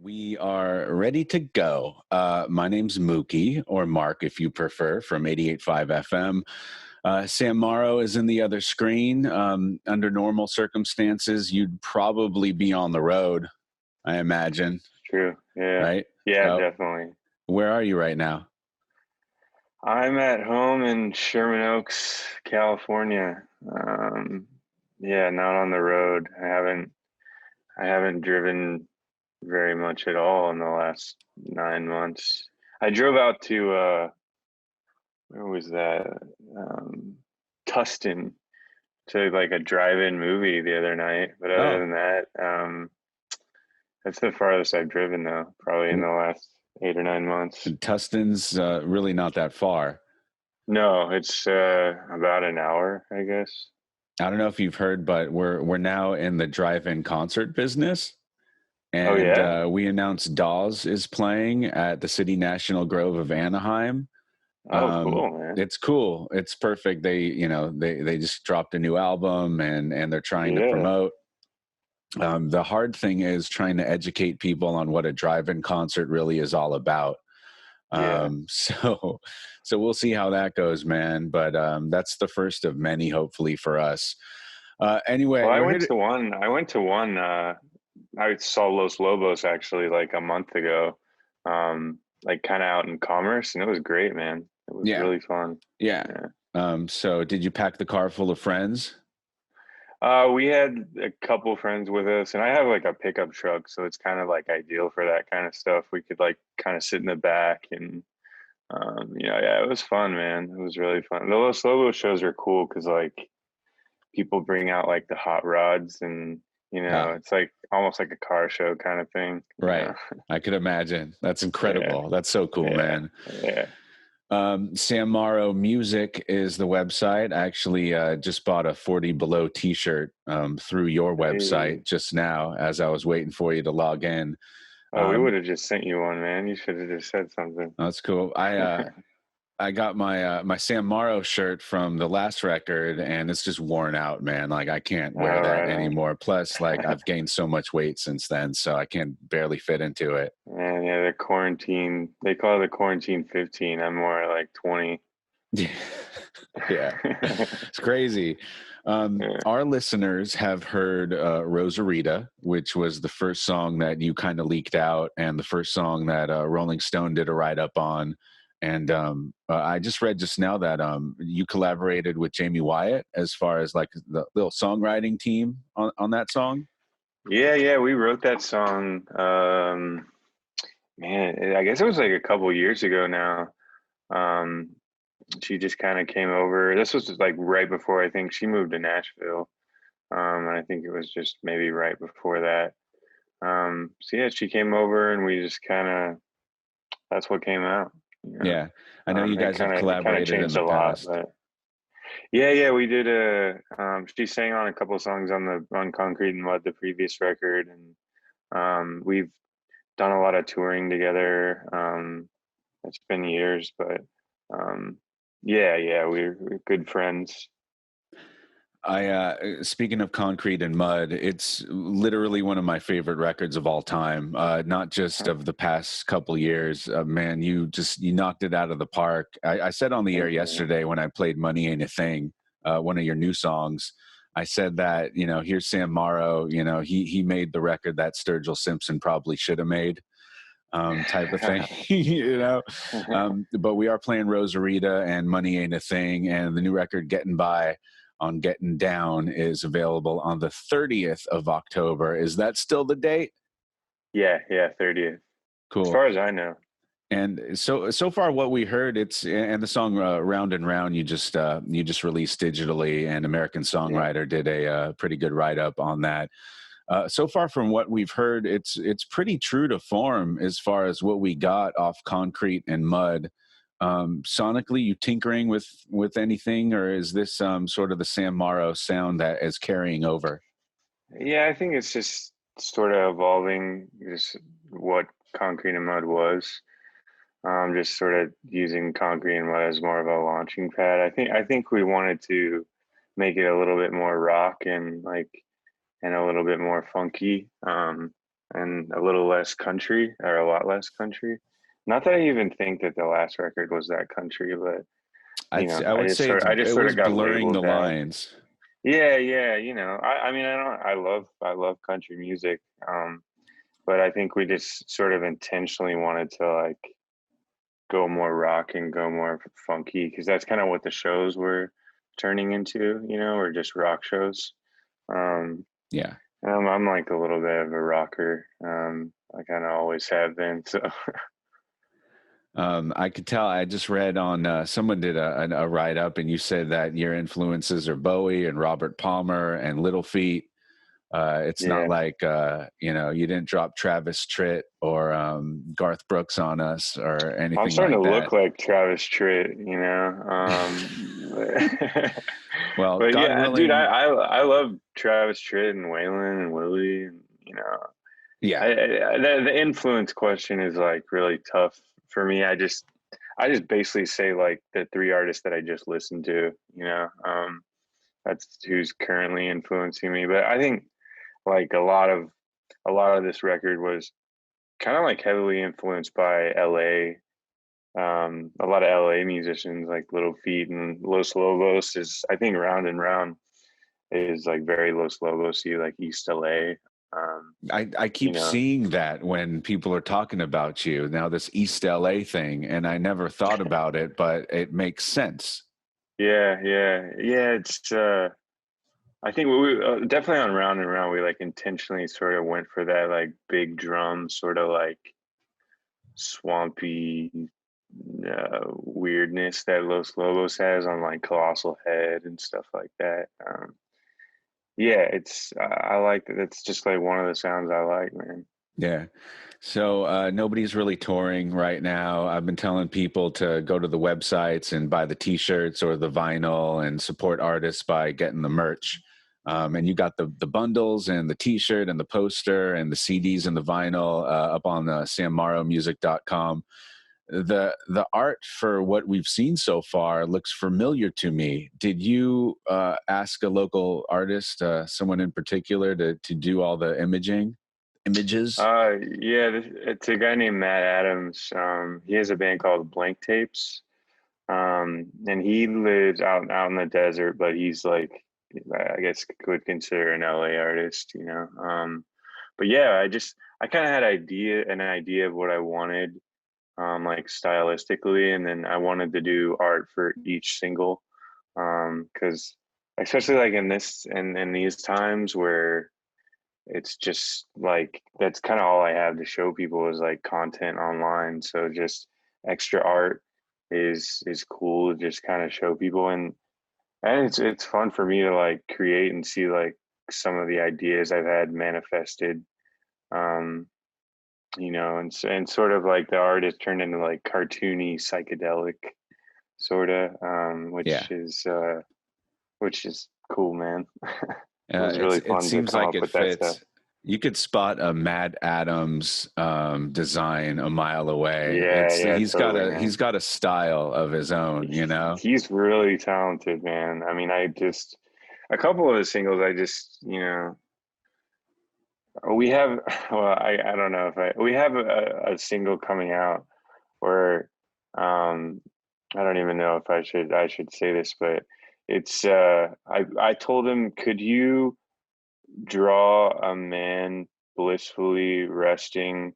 We are ready to go. My name's Mookie, or Mark if you prefer, from 88.5 FM. Sam Morrow is in the other screen. Under normal circumstances, you'd probably be on the road, I imagine, True. Yeah. right? Yeah, Uh, definitely. where are you right now? I'm at home in Sherman Oaks, California. Yeah, not on the road. I haven't driven very much at all in the last 9 months. I drove out to where was that? Um, Tustin to like a drive-in movie the other night. But other Oh, than that, that's the farthest I've driven though, probably in the last 8 or 9 months. Tustin's really not that far. No, it's about an hour, I guess. I don't know if you've heard, but we're now in the drive-in concert business. Oh And yeah? we announced Dawes is playing at the City National Grove of Anaheim. Oh, cool, man. It's cool. It's perfect. They just dropped a new album and they're trying to Yeah, promote. The hard thing is trying to educate people on what a drive-in concert really is all about. yeah. Um, so, so we'll see how that goes, man. But that's the first of many, hopefully for us. Well, Anyway, I we're here went to. to one. I went to one. I saw Los Lobos actually like a month ago, like kind of out in Commerce, and it was great, man. It was Yeah, really fun. yeah. Yeah. So, did you pack the car full of friends? We had a couple friends with us, and I have like a pickup truck, so it's kind of like ideal for that kind of stuff. We could like kind of sit in the back and yeah, it was fun, man. It was really fun. The Los Lobos shows are cool because like people bring out like the hot rods and Ah, it's like almost like a car show kind of thing. right. I could imagine. That's Yeah, incredible. That's so cool, yeah, man. yeah. Sam Morrow Music is the website. I actually just bought a 40 Below t-shirt through your website Hey, just now as I was waiting for you to log in. oh, we Um, would have just sent you one, man. You should have just said something. that's cool. I got my Sam Morrow shirt from the last record, and it's just worn out, man. Like I can't All wear that right, on. anymore. Plus, like I've gained so much weight since then, so I can't barely fit into it. And yeah, the quarantine. They call it the quarantine 15. I'm more like 20. Yeah, it's crazy. Yeah. Our listeners have heard Rosarita, which was the first song that you kind of leaked out, and the first song that Rolling Stone did a write up on. And I just read just now that you collaborated with Jamie Wyatt as far as like the little songwriting team on that song. Yeah, yeah, we wrote that song. Man, I guess it was like a couple years ago now. Um, she just kind of came over. This was like right before I think she moved to Nashville. And I think it was just maybe right before that. So yeah, she came over and we just kind of that's what came out. You know, Yeah, I know you it guys have kind of collaborated in changed the a lot, past. but yeah, yeah, we did a. She sang on a couple of songs on Concrete and Mud, the previous record, and we've done a lot of touring together. It's been years, but um, yeah, yeah, we're good friends. Speaking of Concrete and Mud, it's literally one of my favorite records of all time. Not just of the past couple years. Man, you knocked it out of the park. I said on the air Thank you, man. yesterday when I played "Money Ain't a Thing," one of your new songs. I said that here's Sam Morrow. He made the record that Sturgill Simpson probably should have made. Type of thing, But we are playing Rosarita and Money Ain't a Thing, and the new record Getting By on Getting Down is available on the 30th of October. Is that still the date? Yeah, yeah, 30th. As Cool. far as I know. And so far, what we heard, it's and the song "Round and Round" you just released digitally, and American Yeah. Songwriter did a pretty good write up on that. So far, from what we've heard, it's pretty true to form as far as what we got off Concrete and Mud. Sonically, you tinkering with anything, or is this sort of the Sam Morrow sound that is carrying over? Yeah, I think it's just sort of evolving just what Concrete and Mud was. Just sort of using Concrete and Mud as more of a launching pad. I think we wanted to make it a little bit more rock and like and a little bit more funky. and a little less country, or a lot less country. Not that I even think that the last record was that country, but I would say I just it sort of was got blurring labeled the that. lines. Yeah, yeah, I mean, I love country music, but I think we just sort of intentionally wanted to like go more rock and go more funky because that's kind of what the shows were turning into, or just rock shows. Um, Yeah. I'm like a little bit of a rocker. I kind of always have been. So I could tell. I just read on someone did a write up, and you said that your influences are Bowie and Robert Palmer and Little Feat. It's not yeah, like you didn't drop Travis Tritt or Garth Brooks on us or I'm anything starting like to that. look like Travis Tritt, Well, but God yeah, dude, willing, I love Travis Tritt and Waylon and Willie, and yeah. the influence question is like really tough for me. I just basically say like the three artists that I just listened to, that's who's currently influencing me. But I think like a lot of this record was kind of like heavily influenced by LA. A lot of LA musicians like Little Feat and Los Lobos is, I think, Round and Round is like very Los Lobos-y, like East LA. Um, I you keep know, seeing that when people are talking about you now, this East LA thing, and I never thought about it, but it makes sense. yeah. It's I think we definitely on Round and Round we like intentionally sort of went for that like big drum sort of like swampy weirdness that Los Lobos has on like Colossal Head and stuff like that. Yeah, it's I like that. It's just like one of the sounds I like, man. Yeah. So nobody's really touring right now. I've been telling people to go to the websites and buy the T-shirts or the vinyl and support artists by getting the merch. And you got the bundles and the T-shirt and the poster and the CDs and the vinyl up on sammorrowmusic.com. The art for what we've seen so far looks familiar to me. Did you ask a local artist, someone in particular, to do all the images? Yeah, it's a guy named Matt Adams. He has a band called Blank Tapes. And he lives out in the desert, but he's like, I guess could consider an LA artist. But yeah, I kind of had an idea of what I wanted, like stylistically, and then I wanted to do art for each single, because especially like in these times where it's just like that's kind of all I have to show people is like content online. So just extra art is cool to just kind of show people, and it's fun for me to like create and see like some of the ideas I've had manifested. Um, and sort of like the art is turned into like cartoony psychedelic sort of, Yeah. which is cool, man. It was really It fun to seems come like up it with that stuff. fits. You could spot a Matt Adams design a mile away. Yeah, totally, He's man. got a style of his own, you know. He's really talented, man. I mean, a couple of his singles, we have, well, I don't know if we have a single coming out where, um, I don't even know if I should say this, but I told him, could you draw a man blissfully resting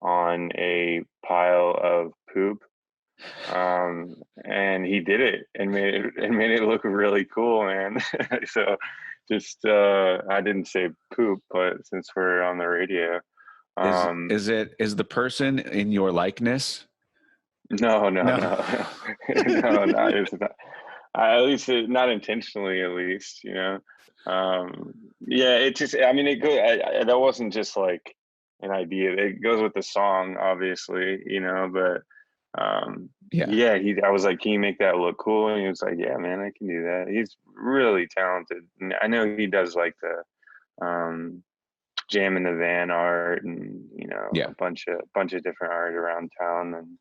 on a pile of poop? And he did it and made it look really cool, man. So just I didn't say poop, but since we're on the radio, um Is the person in your likeness? no, No. no, it's not. At least not intentionally, at least, yeah, it just, I mean, that wasn't just like an idea. It goes with the song, obviously, but Yeah. yeah, I was like, can you make that look cool? And he was like, yeah, man, I can do that. He's really talented. And I know he does like the jam in the van art and, Yeah. bunch of different art around town. And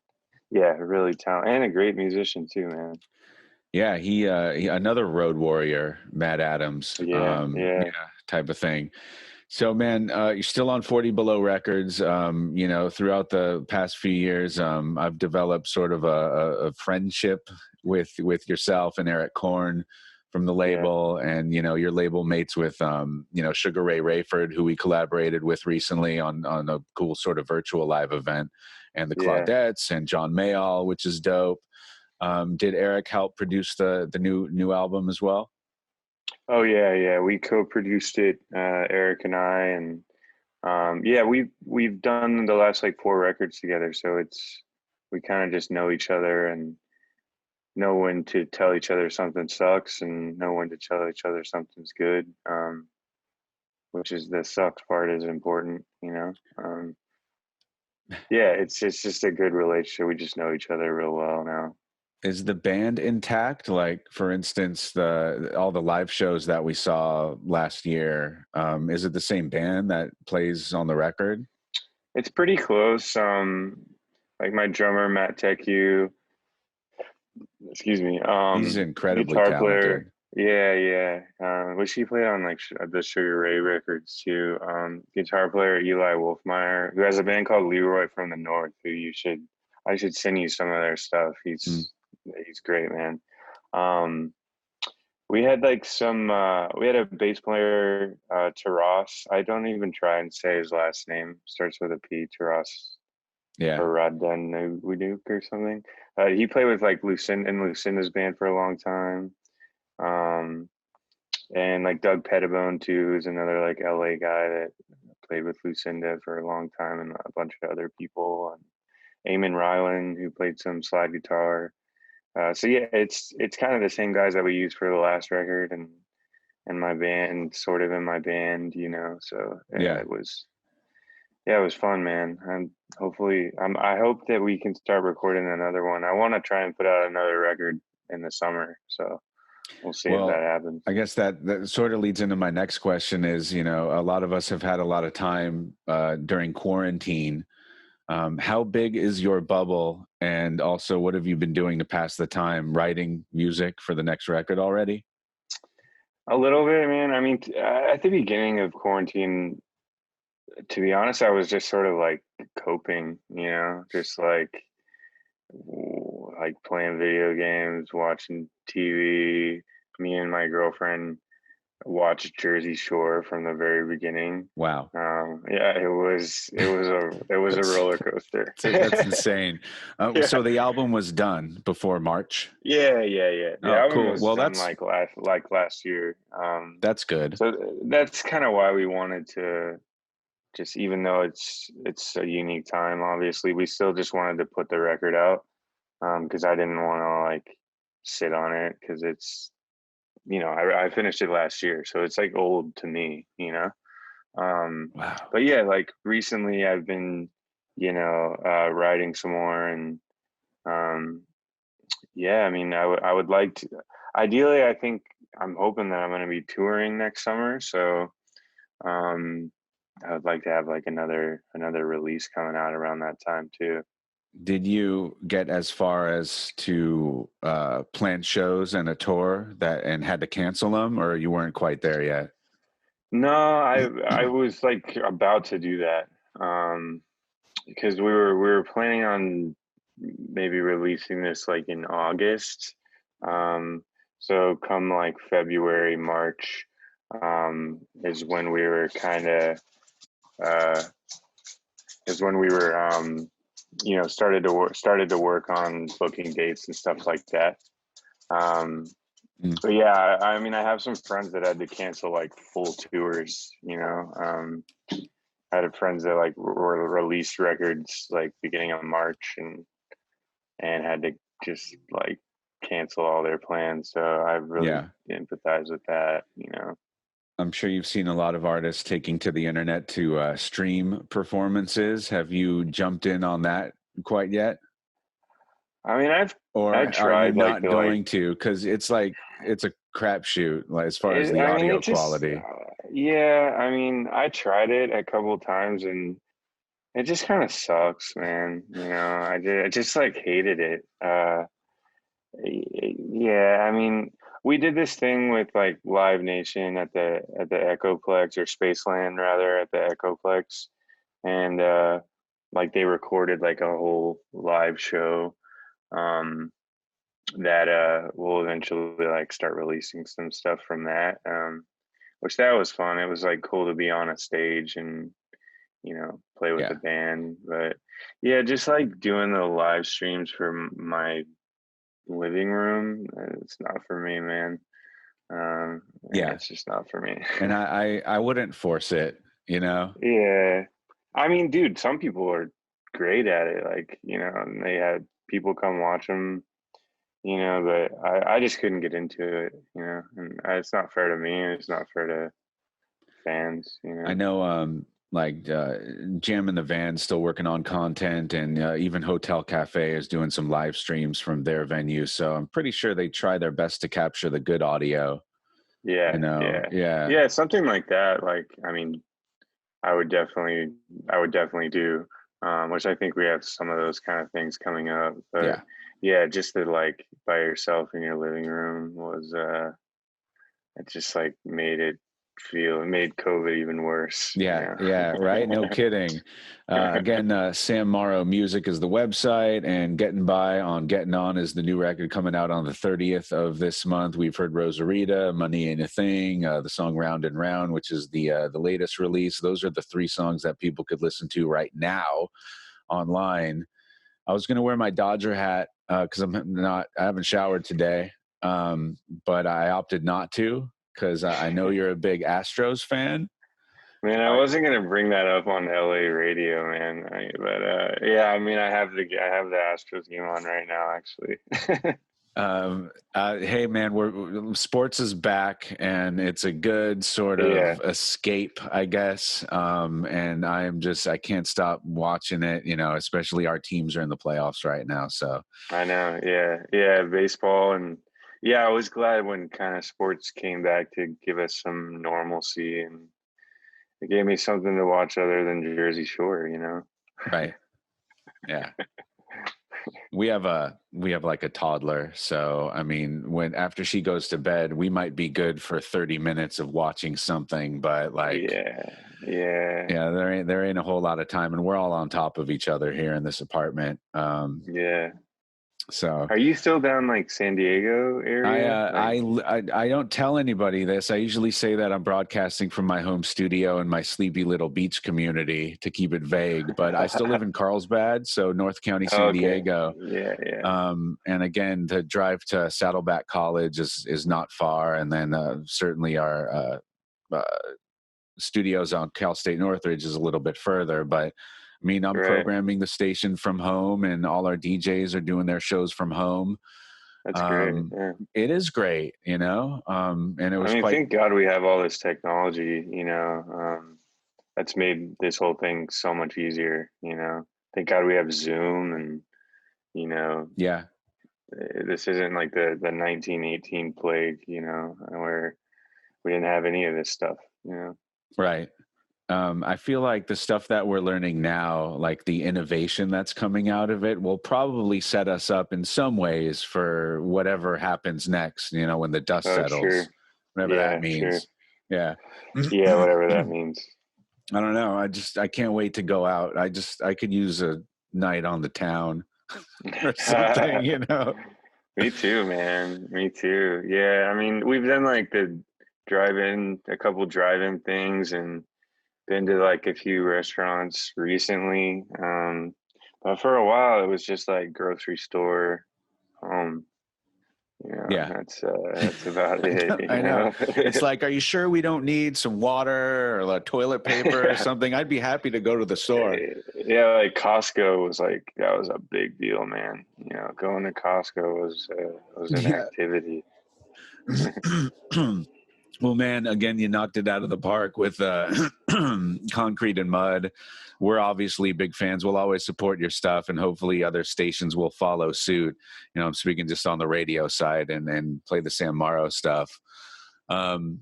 yeah, really talented and a great musician too, man. Yeah, he another road warrior, Matt Adams, Yeah, yeah, yeah. type of thing. So, man, you're still on 40 Below Records. You know, throughout the past few years, I've developed sort of a friendship with yourself and Eric Korn from the Yeah, label, and you know, your label mates with you know, Sugar Ray Rayford, who we collaborated with recently on a cool sort of virtual live event, and the yeah. Claudettes and John Mayall, which is dope. Did Eric help produce the new album as well? Oh yeah, yeah. We co-produced it, Eric and I, and yeah, we've done the last like four records together. So it's we kind of just know each other and know when to tell each other something sucks and know when to tell each other something's good. Which is the sucks part is important, you know. Yeah, it's just a good relationship. We just know each other real well now. Is the band intact? Like, for instance, the all the live shows that we saw last year, is it the same band that plays on the record? It's pretty close. Like my drummer Matt Teku, excuse me, He's incredibly guitar player. talented. Yeah, yeah. Which he played on like the Sugar Ray records too. Guitar player Eli Wolfmeyer, who has a band called Leroy from the North, who I should send you some of their stuff. Mm, He's great, man. Um, we had like we had a bass player, Taras. I don't even try and say his last name. Starts with a P, Taras yeah, Baradunuk or something. He played with like Lucinda's band for a long time. Um, and like Doug Pettibone too is another like LA guy that played with Lucinda for a long time, and a bunch of other people. And Eamon Ryland, who played some slide guitar. So yeah, it's kind of the same guys that we used for the last record, and my band, sort of in my band, you know. So yeah. it was fun, man. And hopefully, I hope that we can start recording another one. I want to try and put out another record in the summer. So we'll see if that Well, happens. I guess that sort of leads into my next question is, you know, a lot of us have had a lot of time during quarantine. How big is your bubble? And also, what have you been doing to pass the time? Writing music for the next record already? A little bit, man. I mean, at the beginning of quarantine, to be honest, I was just sort of like coping, you know, just like playing video games, watching TV. Me and my girlfriend watched Jersey Shore from the very beginning. Wow. Yeah, it was a That's roller coaster. that's insane. Yeah, So the album was done before March. yeah, yeah, yeah. The Oh, album cool. was Well, done like last year. that's good. So that's kind of why we wanted to just, even though it's a unique time, obviously, we still just wanted to put the record out, because I didn't want to like sit on it, because it's, you know, I finished it last year, so it's like old to me, you know. Wow. But yeah, like recently I've been, you know, writing some more, and um, yeah, I mean, I would like to. Ideally, I think I'm hoping that I'm going to be touring next summer, so um, I would like to have like another release coming out around that time too. Did you get as far as to plan shows and a tour that and had to cancel them, or you weren't quite there yet? No, I was like about to do that, because we were planning on maybe releasing this like in August. Um, so come like February, March, is when we were kind of uh, is when we were you know, started to work on booking dates and stuff like that. Um, Mm. but yeah, I mean, I have some friends that had to cancel like full tours. You know, I had friends that like were released records like beginning of March, and had to just like cancel all their plans. So I really Yeah. empathize with that. You know. I'm sure you've seen a lot of artists taking to the internet to stream performances. Have you jumped in on that quite yet? I mean, I've Or are you tried like not to like going to? Because it's like, it's a crapshoot, like, as far as the I mean, audio it just, quality. yeah, I mean, I tried it a couple of times, and it just kind of sucks, man. You know, I just like hated it. Yeah, I mean, we did this thing with like Live Nation at the Echoplex, or Spaceland rather, at the Echoplex, and like they recorded like a whole live show um that we'll eventually like start releasing some stuff from that, which that was fun. It was like cool to be on a stage and play with the Yeah. band. But yeah, just like doing the live streams for my living room, it's not for me, man. Yeah, Yeah. it's just not for me. And I wouldn't force it, you know? Yeah, I mean, dude, some people are great at it, like, and they had people come watch them, but I just couldn't get into it, and it's not fair to me, and it's not fair to fans, I know, like Jam in the Van still working on content, and even Hotel Cafe is doing some live streams from their venue. So I'm pretty sure they try their best to capture the good audio, you Yeah, know? yeah, Yeah. yeah, something like that. Like, I mean, I would definitely, I would definitely do, which I think we have some of those kind of things coming up. But Yeah. yeah, just to like by yourself in your living room was, it just like it made COVID even worse, Yeah, yeah, right. No kidding. Again, Sam Morrow Music is the website, and Getting By on Getting On is the new record coming out on the 30th of this month. We've heard Rosarita, Money Ain't a Thing, the song Round and Round, which is the latest release. Those are the three songs that people could listen to right now online. I was going to wear my Dodger hat because I haven't showered today, but I opted not to because I know you're a big Astros fan. Man, I wasn't gonna bring that up on LA radio, man. But yeah, I mean, I have the Astros game on right now, actually. Hey man, sports is back, and it's a good sort Yeah, of escape, I guess. And I can't stop watching it, especially our teams are in the playoffs right now. So I know. Yeah, yeah, baseball, and yeah, I was glad when kind of sports came back to give us some normalcy, and it gave me something to watch other than Jersey Shore. right. Yeah. We have like a toddler, so I mean, when after she goes to bed, we might be good for 30 minutes of watching something, but like, Yeah, yeah, yeah, there ain't a whole lot of time, and we're all on top of each other here in this apartment. yeah. So Are you still down like San Diego I, area? uh, Like, I don't tell anybody this. I usually say that I'm broadcasting from my home studio in my sleepy little beach community to keep it vague, but I still live in Carlsbad, so North County, San okay, Diego. yeah, yeah, And again, the drive to Saddleback College is not far, and then certainly our uh, studios on Cal State Northridge is a little bit further. But I mean, I'm right. programming the station from home, and all our DJs are doing their shows from home. That's great. Um, Yeah. it is great, and it I was mean, quite, thank God we have all this technology, that's made this whole thing so much easier. Thank God we have Zoom, and, you know, yeah, this isn't like the 1918 plague, where we didn't have any of this stuff. right. I feel like the stuff that we're learning now, like the innovation that's coming out of it, will probably set us up in some ways for whatever happens next, when the dust Oh, settles, sure. whatever that Yeah, sure. means. Yeah. Yeah, whatever I that means. don't know. I can't wait to go out. I could use a night on the town or something. Me too, man. Me too. Yeah, I mean, we've done like a couple drive-in things, and been to like a few restaurants recently. But for a while, it was just like grocery store, home. Yeah. That's about it. I know. It's like, are you sure we don't need some water or like toilet paper or something? I'd be happy to go to the store. Yeah, like Costco was like that was a big deal, man. Going to Costco was an Yeah. activity. Well, man, again, you knocked it out of the park with Concrete and Mud. We're obviously big fans. We'll always support your stuff, and hopefully other stations will follow suit. I'm speaking just on the radio side and play the Sam Morrow stuff. Um,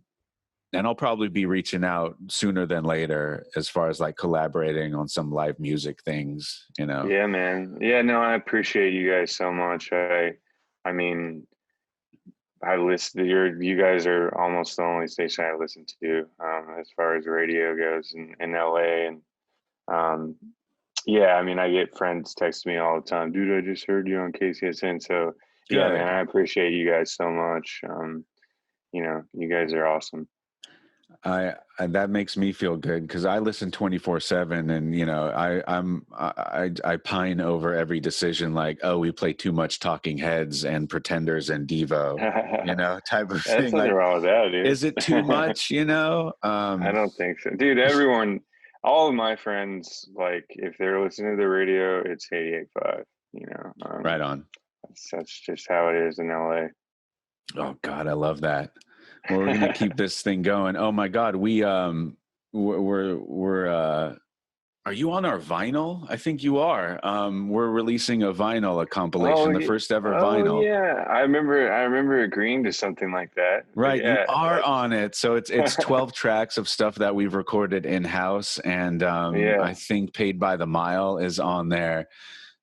and I'll probably be reaching out sooner than later as far as like collaborating on some live music things. Yeah, man. Yeah, no, I appreciate you guys so much. I mean, You guys are almost the only station I listen to, as far as radio goes in LA. And um, yeah, I mean, I get friends text me all the time, dude, I just heard you on KCSN. So yeah, man, Good. I appreciate you guys so much. You guys are awesome. That makes me feel good because I listen 24/7, and I pine over every decision, like, oh, we play too much Talking Heads and Pretenders and Devo, type of That's thing. nothing Like, wrong with that, is it too dude. much? I don't think so, dude. All of my friends, like, if they're listening to the radio, it's 88.5. Right on. That's just how it is in LA. Oh God, I love that. Well, we're gonna keep this thing going. Oh my God, we're are you on our vinyl? I think you are. We're releasing a vinyl, a compilation, the first ever Oh vinyl. yeah. I remember agreeing to something like that. But Right, you yeah, are that's on it. So it's 12 tracks of stuff that we've recorded in house, and yeah. I think Paid by the Mile is on there.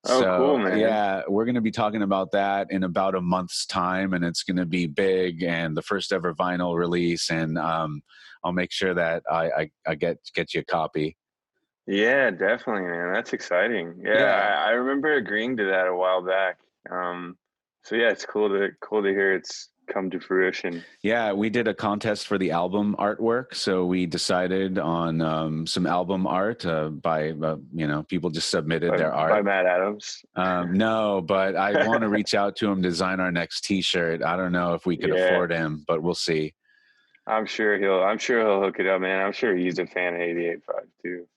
Oh, cool, So man. yeah, we're going to be talking about that in about a month's time, and it's going to be big and the first ever vinyl release. And I'll make sure that I get you a copy. Yeah, definitely, man. That's exciting. Yeah, Yeah. I remember agreeing to that a while back. So yeah, it's cool to hear it's come to fruition. Yeah, we did a contest for the album artwork, so we decided on some album art by people just submitted their By art. Matt Adams. No, but I want to reach out to him, design our next T-shirt. I don't know if we could Yeah, afford him, but we'll see. I'm sure he'll hook it up, man. I'm sure he's a fan of 88.5 too.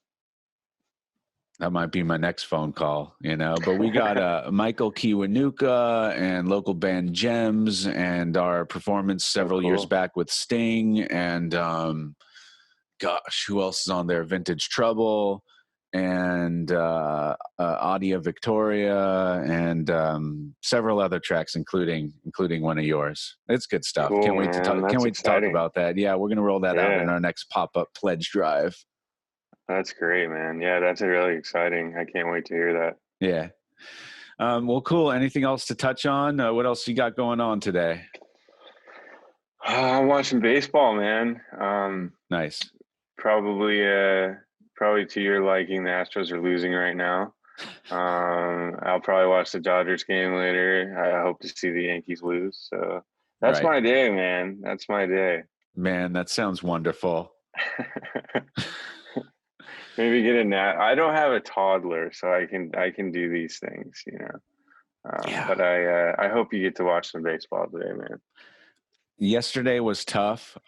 That might be my next phone call, But we got Michael Kiwanuka and local band Gems, and our performance Oh, several years cool. back with Sting, and gosh, who else is on there? Vintage Trouble, and Audia Victoria, and several other tracks, including one of yours. It's good stuff. Cool, man. Can't That's wait to talk exciting. about that. Yeah, we're gonna roll that out in Yeah, our next pop-up pledge drive. that's great, man. Yeah, that's really exciting. I can't wait to hear that. Yeah. Well, cool. Anything else to touch on? What else you got going on today? I'm watching baseball, man. Nice. Probably to your liking. The Astros are losing right now. I'll probably watch the Dodgers game later. I hope to see the Yankees lose. So that's Right. my day, man. That's my day. Man, that sounds wonderful. Maybe get a nap. I don't have a toddler, so I can do these things. Yeah. But I hope you get to watch some baseball today, man. Yesterday was tough.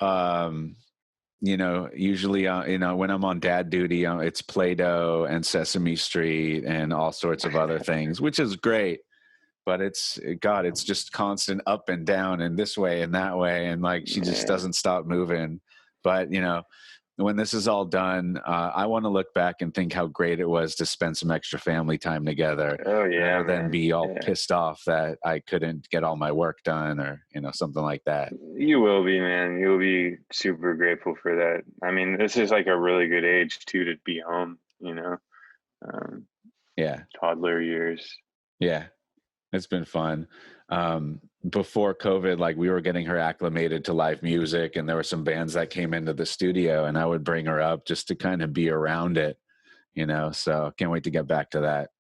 Usually, when I'm on dad duty, it's Play-Doh and Sesame Street and all sorts of other things, which is great. But it's just constant up and down and this way and that way. And like, she just Yeah. doesn't stop moving. But, when this is all done, I want to look back and think how great it was to spend some extra family time together, Oh yeah, rather than man. be all Yeah. pissed off that I couldn't get all my work done, or, something like that. You will be, man. You'll be super grateful for that. I mean, this is like a really good age too to be home. Um, Yeah. Toddler years. Yeah. It's been fun. Before COVID, like, we were getting her acclimated to live music, and there were some bands that came into the studio, and I would bring her up just to kind of be around it, so can't wait to get back to that.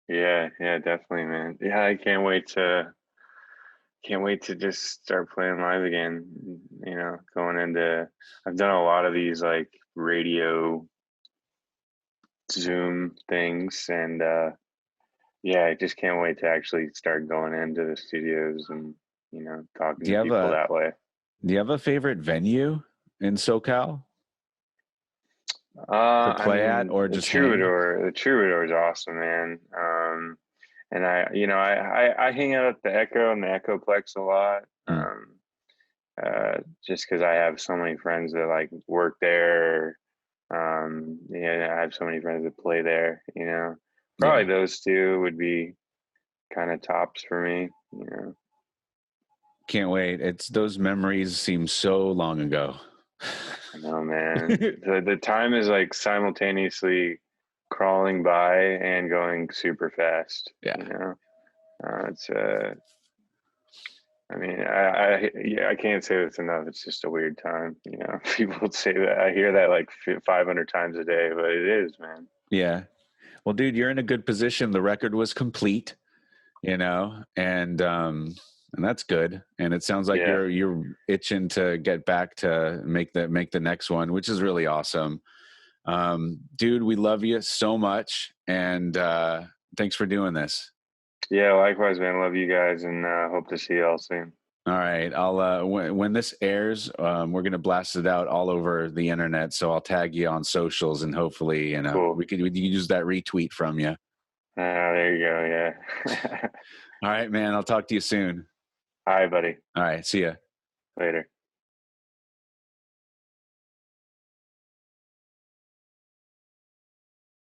Yeah, yeah, definitely, man. Yeah, I can't wait to just start playing live again. Going into, I've done a lot of these like radio Zoom things, and yeah, I just can't wait to actually start going into the studios and talking Do to you have people a that way. favorite venue in SoCal to I play at, mean, or just hang? The Troubadour is awesome, man. And I hang out at the Echo and the Echoplex a lot. Mm, Just because I have so many friends that like work there. Yeah, I have so many friends that play there. Probably yeah. those two would be kind of tops for me. Can't wait. It's those memories seem so long ago. I know, man. The time is like simultaneously crawling by and going super fast. Yeah. It's I mean, I can't say this enough. It's just a weird time. You know, people say that. I hear that like 500 times a day, but it is, man. Yeah. Well, dude, you're in a good position. The record was complete, you know, and that's good. And it sounds like Yeah. you're itching to get back to make the next one, which is really awesome. Dude, we love you so much, and thanks for doing this. Yeah. Likewise, man. Love you guys, and hope to see you all soon. All right, I'll when this airs, we're gonna blast it out all over the internet. So I'll tag you on socials, and hopefully, Cool. we can use that retweet from you. There you go. Yeah. All right, man. I'll talk to you soon. Hi, buddy. All right, see ya. Later.